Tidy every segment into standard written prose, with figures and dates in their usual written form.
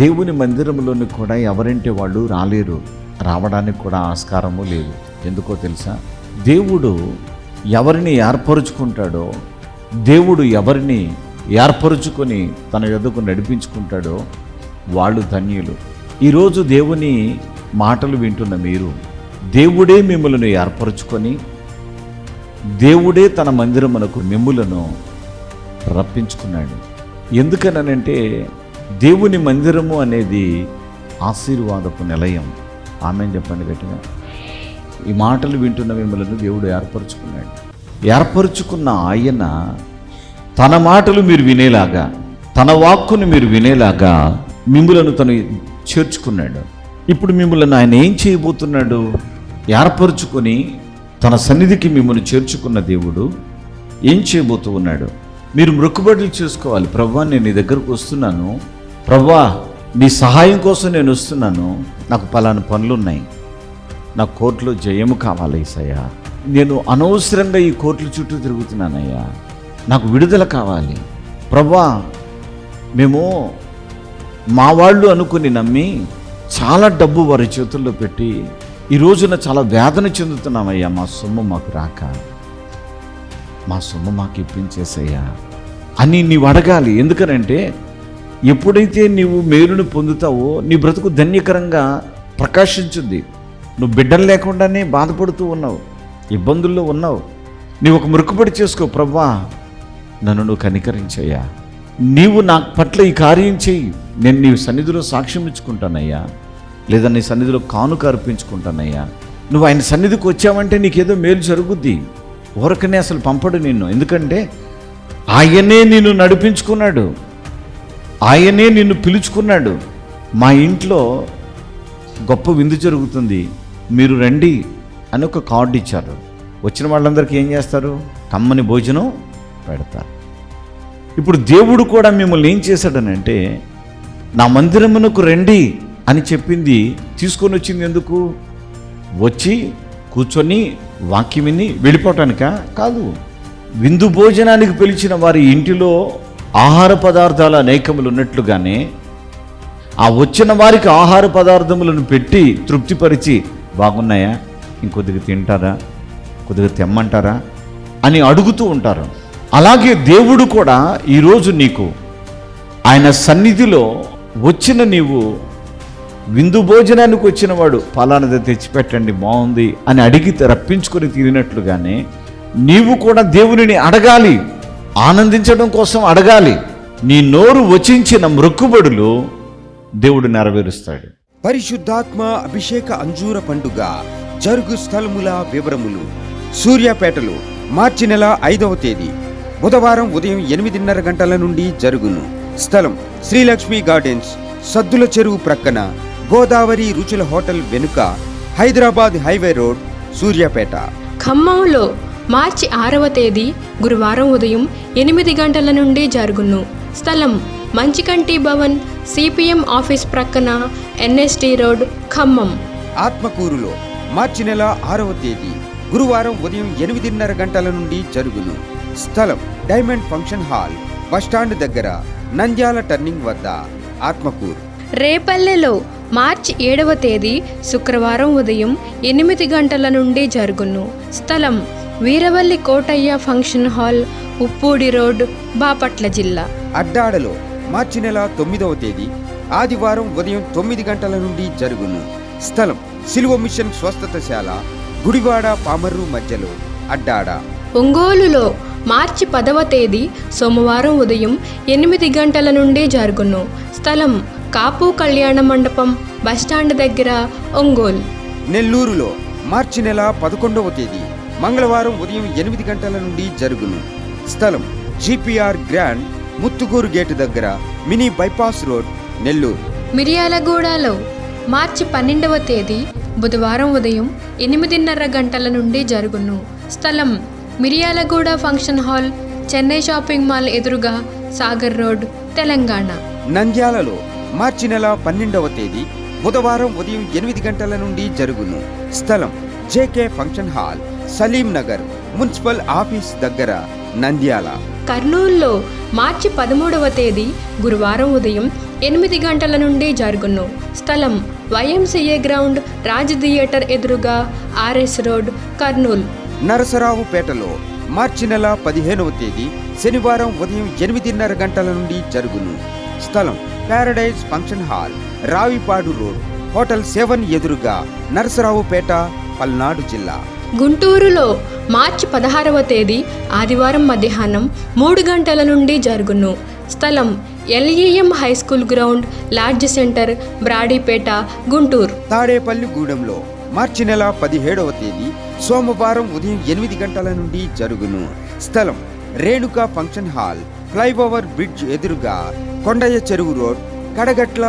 దేవుని మందిరంలోని కూడా ఎవరంటే వాళ్ళు రాలేరు, రావడానికి కూడా ఆస్కారము లేదు. ఎందుకో తెలుసా? దేవుడు ఎవరిని ఏర్పరుచుకుంటాడో, దేవుడు ఎవరిని ఏర్పరుచుకొని తన యొద్దకు నడిపించుకుంటాడో వాళ్ళు ధన్యులు. ఈరోజు దేవుని మాటలు వింటున్న మీరు, దేవుడే మిమ్మల్ని ఏర్పరుచుకొని దేవుడే తన మందిరమునకు మిమ్ములను రప్పించుకున్నాడు. ఎందుకనంటే దేవుని మందిరము అనేది ఆశీర్వాదపు నిలయం. ఆమేన్ చెప్పండి గట్టిగా. ఈ మాటలు వింటున్న మిమ్మల్ని దేవుడు ఏర్పరుచుకున్నాడు. ఏర్పరుచుకున్న ఆయన తన మాటలు మీరు వినేలాగా, తన వాక్కును మీరు వినేలాగా మిమ్ములను తను చేర్చుకున్నాడు. ఇప్పుడు మిమ్మల్ని ఆయన ఏం చేయబోతున్నాడు? ఏర్పరుచుకొని తన సన్నిధికి మిమ్మల్ని చేర్చుకున్న దేవుడు ఏం చేయబోతూ ఉన్నాడు? మీరు మొక్కుబడులు చేసుకోవాలి. ప్రభువా, నేను నీ దగ్గరకు వస్తున్నాను, ప్రభువా నీ సహాయం కోసం నేను వస్తున్నాను, నాకు పలానా పనులున్నాయి, నాకు కోర్టులో జయము కావాలి యేసయ్యా, నేను అనవసరంగా ఈ కోర్టుల చుట్టూ తిరుగుతున్నానయ్యా, నాకు విడుదల కావాలి ప్రభువా. మేము మా వాళ్ళు అనుకుని నమ్మి చాలా డబ్బు వారి చేతుల్లో పెట్టి ఈ రోజున చాలా వేదన చెందుతున్నామయ్యా, మా సొమ్ము మాకు రాక, మా సొమ్ము మాకు ఇప్పించేసయ్యా అని నీవు అడగాలి. ఎందుకనంటే ఎప్పుడైతే నీవు మేలును పొందుతావో నీ బ్రతుకు ధన్యకరంగా ప్రకాశించుద్ది. నువ్వు బిడ్డలు లేకుండానే బాధపడుతూ ఉన్నావు, ఇబ్బందుల్లో ఉన్నావు. నీవు ఒక మొక్కుబడి చేసుకో, ప్రభువా నన్ను నువ్వు కనికరించయ్యా, నీవు నా పట్ల ఈ కార్యం చెయ్యి, నేను నీ సన్నిధిలో సాక్ష్యం ఇచ్చుకుంటానయ్యా, లేదా నీ సన్నిధిలో కానుక అర్పించుకుంటానయ్యా. నువ్వు ఆయన సన్నిధికి వచ్చావంటే నీకేదో మేలు జరుగుద్ది. ఊరకనే అసలు పంపడు నిన్ను. ఎందుకంటే ఆయనే నిన్ను నడిపించుకున్నాడు, ఆయనే నిన్ను పిలుచుకున్నాడు. మా ఇంట్లో గొప్ప విందు జరుగుతుంది, మీరు రండి అని ఒక కార్డు ఇచ్చారు. వచ్చిన వాళ్ళందరికీ ఏం చేస్తారు? కమ్మని భోజనం పెడతారు. ఇప్పుడు దేవుడు కూడా మిమ్మల్ని ఏం చేశాడనంటే, నా మందిరమునకు రండి అని చెప్పింది తీసుకొని వచ్చింది ఎందుకు? వచ్చి కూర్చొని వాక్యం విని వెళ్ళిపోవటానికా? కాదు. విందు భోజనానికి పిలిచిన వారి ఇంటిలో ఆహార పదార్థాలు అనేకములు ఉన్నట్లుగానే ఆ వచ్చిన వారికి ఆహార పదార్థములను పెట్టి తృప్తిపరిచి, బాగున్నాయా, ఇంకొద్దిగా తింటారా, కొద్దిగా తెమ్మంటారా అని అడుగుతూ ఉంటారు. అలాగే దేవుడు కూడా ఈరోజు నీకు ఆయన సన్నిధిలో వచ్చిన నీవు విందు భోజనానికి వచ్చిన వాడు ఫలానది తెచ్చిపెట్టండి బాగుంది అని అడిగి రప్పించుకొని తీరినట్లుగానే నీవు కూడా దేవునిని అడగాలి, ఆనందించడం కోసం అడగాలి. నీ నోరు వచించిన మొక్కుబడులు దేవుడు నెరవేరుస్తాడు. పరిశుద్ధాత్మ అభిషేక అంజూర పండుగ జరుగు స్థలముల వివరములు. సూర్యాపేటలో మార్చి నెల 5వ తేదీ బుధవారం ఉదయం 8:30 గంటల నుండి జరుగును. స్థలం శ్రీలక్ష్మి గార్డెన్స్, సద్దుల చెరువు ప్రక్కన, గోదావరి రుచుల హోటల్ వెనుక, హైదరాబాద్ హైవే రోడ్, సూర్యాపేట. ఖమ్మంలో మార్చి 6వ తేదీ గురువారం ఉదయం 8 గంటల నుండి జరుగును. స్థలం మంచికంటి భవన్, సిపిఎం ఆఫీస్ ప్రక్కన, ఎన్ఎస్టి రోడ్, ఖమ్మం. ఆత్మకూరులో మార్చి నెల 6వ తేదీ గురువారం ఉదయం 8:30 గంటల నుండి జరుగును. స్థలం డైమండ్ ఫంక్షన్ హాల్, బస్టాండ్ దగ్గర, నంద్యాల టర్నింగ్ వద్ద, ఆత్మకూరు. రేపల్లెలో మార్చి 7వ తేదీ శుక్రవారం ఉదయం 8 గంటల నుండి జరుగును. స్థలం Veeravalli Kotaiah function hall, Uppudi road, Bapatla జిల్లా. అడ్డాడలో మార్చి నెల 9వ తేదీ ఆదివారం ఉదయం 9 గంటల నుండి జరుగును. స్థలం సిలువ మిషన్ స్వస్థతశాల, గుడివాడ పామర్రు మధ్యలో, అడ్డాడ. ఒంగోలులో మార్చి 10వ తేదీ సోమవారం ఉదయం 8 గంటల నుండి జరుగును. స్థలం కాపు కళ్యాణ మండపం, బస్టాండ్ దగ్గర, ఒంగోలు. నెల్లూరులో మార్చి నెల 11వ తేదీ మంగళవారం ఉదయం 8 గంటల నుండి జరుగును. స్థలం జిపిఆర్ గ్రాండ్, ముత్తుగూరు గేటు దగ్గర, మినీ బైపాస్ రోడ్, నెల్లూరు. మిర్యాలగూడలో మార్చి 12వ తేదీ బుధవారం ఉదయం 8:30 గంటల నుండి జరుగును. స్థలం Miryalaguda function hall, Chennai shopping mall ఎదురుగా, సాగర్ రోడ్, తెలంగాణ. నంద్యాలలో మార్చి నెల 12వ తేదీ బుధవారం ఉదయం 8 గంటల నుండి జరుగును. స్థలం JK function hall, Salim Nagar, municipal office దగ్గర, నంద్యాల. కర్నూలులో మార్చి 13వ తేదీ గురువారం ఉదయం 8 గంటల నుండి జరుగును. స్థలం YMCA గ్రౌండ్, రాజ్ థియేటర్ ఎదురుగా, RS రోడ్, కర్నూలు. నరసరావుపేటలో మార్చి నెల 15వ తేదీ శనివారం ఉదయం 8:30 గంటల నుండి జరుగును. స్థలం Paradise function hall, Ravipadu road, hotel 7 ఎదురుగా, నరసరావుపేట, పల్నాడు జిల్లా. గుంటూరులో మార్చి 16వ తేదీ ఆదివారం మధ్యాహ్నం 3 గంటల నుండి జరుగును. స్థలం LEM high school ground, lodge centre, Brodipet, Guntur. తాడేపల్లిగూడెంలో మార్చి నెల 17వ తేదీ సోమవారం ఉదయం 8 గంటల నుండి జరుగును. స్థలం Renuka function hall, flyover bridge ఎదురుగా, కొండయ్య చెరువు రోడ్, కడగట్ల,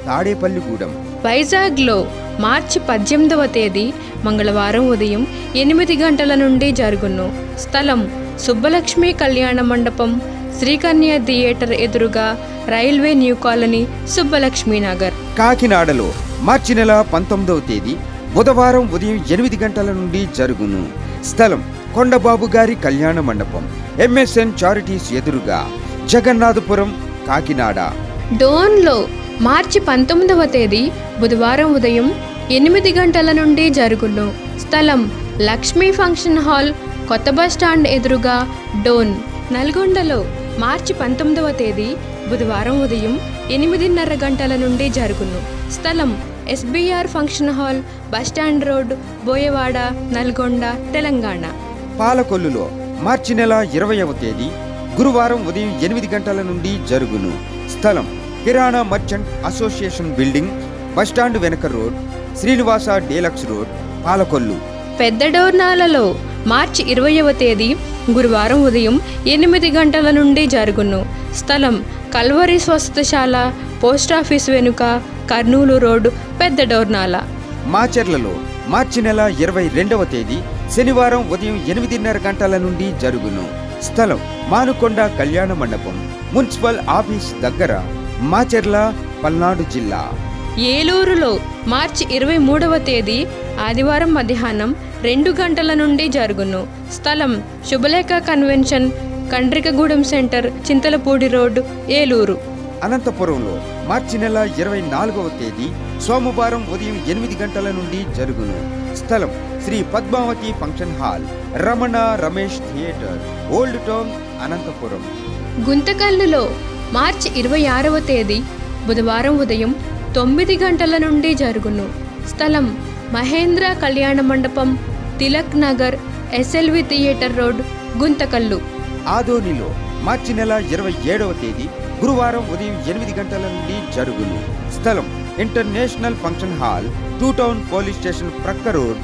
తాడేపల్లిగూడెం. వైజాగ్లో మార్చి 18వ తేదీ మంగళవారం ఉదయం 8 గంటల నుండి జరుగును. స్థలం సుబ్బలక్ష్మి కళ్యాణ మండపం, శ్రీకన్య థియేటర్ ఎదురుగా, railway new colony, Subbalakshmi Nagar. కాకినాడలో మార్చి నెల 19వ తేదీ బుధవారం ఉదయం 8 గంటల నుండి జరుగును. స్థలం కొండబాబు గారి కళ్యాణ మండపం, MSN చారిటీస్ ఎదురుగా, జగన్నాథపురం, కాకినాడ. డోన్లో మార్చి 19వ తేదీ బుధవారం ఉదయం 8 గంటల నుండి జరుగును. స్థలం లక్ష్మీ ఫంక్షన్ హాల్, కొత్త బస్ స్టాండ్ ఎదురుగా, డోన్. నల్గొండలో మార్చి 19వ తేదీ బుధవారం ఉదయం 8:30 గంటల నుండి జరుగును. స్థలం SBR function hall, bus stand road, Boyawada, Nalgonda, Telangana. పాలకొల్లులో మార్చి నెల 20వ తేదీ గురువారం ఉదయం 8 గంటల నుండి జరుగును. స్థలం కిరాణా మర్చెంట్ అసోసియేషన్ బిల్డింగ్, బస్టాండ్ వెనక road, Srinivasa deluxe road, Palakollu. పెద్ద డోర్నాలలో మార్చి 20వ తేదీ గురువారం ఉదయం 8 గంటల నుండి జరుగును. స్థలం కల్వరి స్వస్థశాల, పోస్టాఫీస్ వెనుక, కర్నూలు రోడ్, పెద్ద డోర్నాల. మాచెర్లలో మార్చి నెల 22వ తేదీ శనివారం ఉదయం 8:30 గంటల నుండి జరుగును. స్థలం మానుకొండ కళ్యాణ మండపం, మున్సిపల్ ఆఫీస్ దగ్గర, మాచెర్ల, పల్నాడు జిల్లా. ఏలూరులో మార్చి 23వ తేదీ ఆదివారం మధ్యాహ్నం 2 గంటల నుండి జరుగును. స్థలం Shubhalekha convention, Kandrikagudem centre, Chintalapudi road, Eluru. అనంతపురంలో మార్చి నెల 24వ తేదీ సోమవారం ఉదయం 8 గంటల నుండి జరుగును. స్థలం Sri Padmavathi function hall, Ramana Ramesh theatre, old town, Anantapur. గుంతకల్లులో మార్చి 26వ తేదీ బుధవారం ఉదయం 9 గంటల నుండి జరుగును. స్థలం మహేంద్ర కళ్యాణ మండపం, Tilak Nagar, SLV theatre road, Guntakal. ఆదోనిలో మార్చి నెల 27వ తేదీ గురువారం ఉదయం 8 గంటల నుండి జరుగును. స్థలం international function hall, 2 town police station ప్రక్క రోడ్,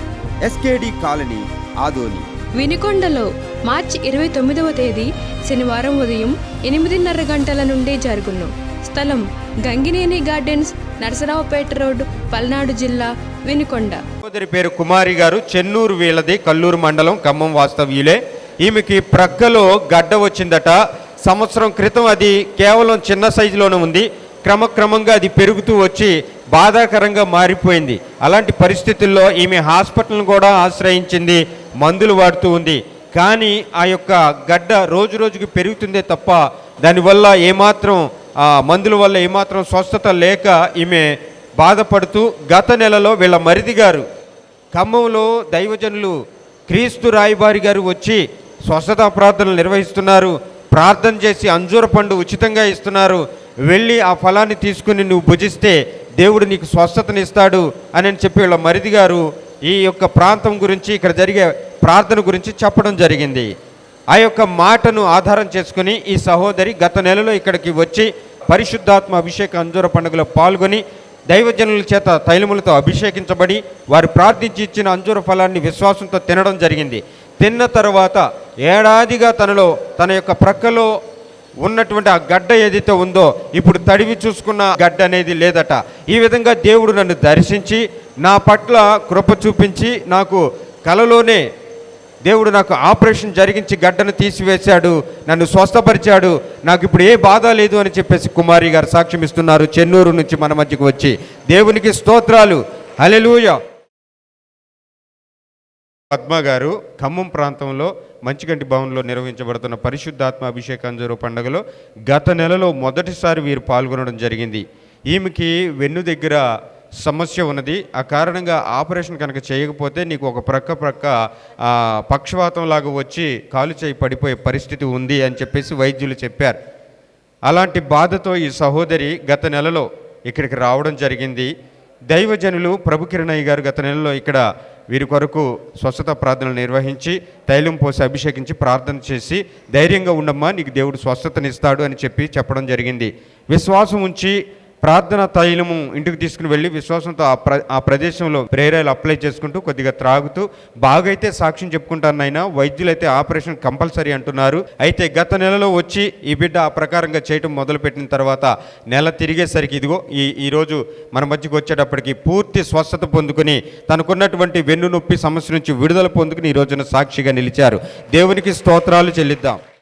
SKD కాలనీ, ఆదోని. వినుకొండలో మార్చి 29వ తేదీ శనివారం ఉదయం 8:30 గంటల నుండి జరుగును. స్థలం గంగినేని గార్డెన్స్, నరసరావుపేట రోడ్, పల్నాడు జిల్లా, వినుకొండ. సోదరి పేరు కుమారి గారు, చెన్నూరు వీళ్ళది, కల్లూరు మండలం, ఖమ్మం వాస్తవ్యులే. ఈమెకి ప్రక్కలో గడ్డ వచ్చిందట. సంవత్సరం క్రితం అది కేవలం చిన్న సైజులోనే ఉంది. క్రమక్రమంగా అది పెరుగుతూ వచ్చి బాధాకరంగా మారిపోయింది. అలాంటి పరిస్థితుల్లో ఈమె హాస్పిటల్ను కూడా ఆశ్రయించింది, మందులు వాడుతూ ఉంది. కానీ ఆ యొక్క గడ్డ రోజు రోజుకి పెరుగుతుందే తప్ప దానివల్ల ఏమాత్రం మందుల వల్ల ఏమాత్రం స్వస్థత లేక ఈమె బాధపడుతూ గత నెలలో వీళ్ళ మరిది గారు, ఖమ్మంలో దైవజనులు క్రీస్తు రాయబారి గారు వచ్చి స్వస్థత ప్రార్థనలు నిర్వహిస్తున్నారు. ప్రార్థన చేసి అంజూర పండు ఉచితంగా ఇస్తున్నారు. వెళ్ళి ఆ ఫలాన్ని తీసుకుని నువ్వు భుజిస్తే దేవుడు నీకు స్వస్థతనిస్తాడు అని చెప్పి వీళ్ళ మరిది గారు ఈ యొక్క ప్రాంతం గురించి, ఇక్కడ జరిగే ప్రార్థన గురించి చెప్పడం జరిగింది. ఆ యొక్క మాటను ఆధారం చేసుకుని ఈ సహోదరి గత నెలలో ఇక్కడికి వచ్చి పరిశుద్ధాత్మ అభిషేక అంజూర పండుగలో పాల్గొని దైవజనుల చేత తైలములతో అభిషేకించబడి వారు ప్రార్థించి ఇచ్చిన అంజూర ఫలాన్ని విశ్వాసంతో తినడం జరిగింది. తిన్న తర్వాత ఏడాదిగా తనలో తన యొక్క ప్రక్కలో ఉన్నటువంటి ఆ గడ్డ ఏదైతే ఉందో ఇప్పుడు తడివి చూసుకున్న గడ్డ అనేది లేదట. ఈ విధంగా దేవుడు నన్ను దర్శించి నా పట్ల కృప చూపించి నాకు కలలోనే దేవుడు నాకు ఆపరేషన్ జరిగించి గడ్డను తీసివేశాడు, నన్ను స్వస్థపరిచాడు, నాకు ఇప్పుడు ఏ బాధ లేదు అని చెప్పేసి కుమారి గారు సాక్ష్యం ఇస్తున్నారు. చెన్నూరు నుంచి మన మధ్యకు వచ్చి దేవునికి స్తోత్రాలు. హల్లెలూయా. పద్మ గారు ఖమ్మం ప్రాంతంలో మంచిగంటి భవన్లో నిర్వహించబడుతున్న పరిశుద్ధాత్మ అభిషేక అంజూరు పండుగలో గత నెలలో మొదటిసారి వీరు పాల్గొనడం జరిగింది. ఈమెకి వెన్ను దగ్గర సమస్య ఉన్నది. ఆ కారణంగా ఆపరేషన్ కనుక చేయకపోతే నీకు ఒక ప్రక్క పక్షవాతం లాగా వచ్చి కాలు చేయి పడిపోయే పరిస్థితి ఉంది అని చెప్పేసి వైద్యులు చెప్పారు. అలాంటి బాధతో ఈ సహోదరి గత నెలలో ఇక్కడికి రావడం జరిగింది. దైవజనులు ప్రభు కిరణయ్య గారు గత నెలలో ఇక్కడ వీరి కొరకు స్వస్థత ప్రార్థనలు నిర్వహించి తైలం పోసి అభిషేకించి ప్రార్థన చేసి ధైర్యంగా ఉండమ్మా, నీకు దేవుడు స్వస్థతనిస్తాడు అని చెప్పడం జరిగింది. విశ్వాసం ఉంచి ప్రార్థన తైలము ఇంటికి తీసుకుని వెళ్ళి విశ్వాసంతో ఆ ప్రదేశంలో ప్రేరాలు అప్లై చేసుకుంటూ కొద్దిగా త్రాగుతూ బాగైతే సాక్ష్యం చెప్పుకుంటానైనా వైద్యులైతే ఆపరేషన్ కంపల్సరీ అంటున్నారు. అయితే గత నెలలో వచ్చి ఈ బిడ్డ ఆ ప్రకారంగా చేయటం మొదలుపెట్టిన తర్వాత నెల తిరిగేసరికి ఇదిగో ఈరోజు మన మధ్యకి వచ్చేటప్పటికి పూర్తి స్వస్థత పొందుకుని తనకున్నటువంటి వెన్ను నొప్పి సమస్య నుంచి విడుదల పొందుకుని ఈ రోజున సాక్షిగా నిలిచారు. దేవునికి స్తోత్రాలు చెల్లిద్దాం.